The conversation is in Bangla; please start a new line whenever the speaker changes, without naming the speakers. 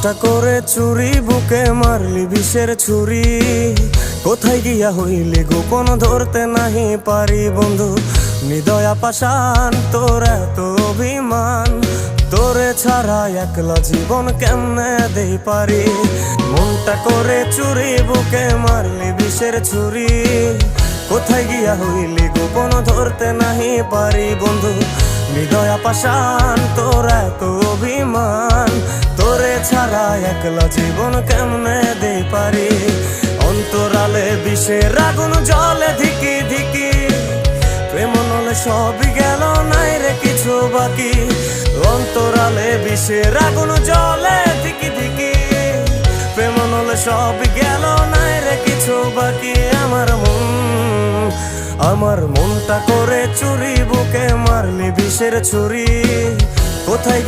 মনটা করে চুরি, বুকে মারলি বিষের ছুরি। কোথায় গিয়া হইলি গোপন, ধরতে নাহি পারি বন্ধু। হৃদয়া পাষাণ, তোর এত অভিমান, তোরে ছাড়া একলা জীবন কেমনে দেই পারি। মনটা করে চুরি, বুকে মারলি বিষের ছুরি। কোথায় গিয়া হইলি গোপন, ধরতে নাহি পারি বন্ধু। হৃদয়া পাষাণ, তোর এত অভিমান, তোরে ছাড়া একলা জীবন কেমনে দেই পারি। অন্তরালে বিষের আগুন জ্বলে ধিকি ধিকি, প্রেম নলে সবই গেল, নাই রে কিছু বাকি। অন্তরালে বিষের আগুন জ্বলে ধিকি ধিকি, প্রেম নলে সবই গেল, নাই রে কিছু বাকি। আমার মনটা করে চুরি, বুকে মারলি বিষের ছুরি। কোথায়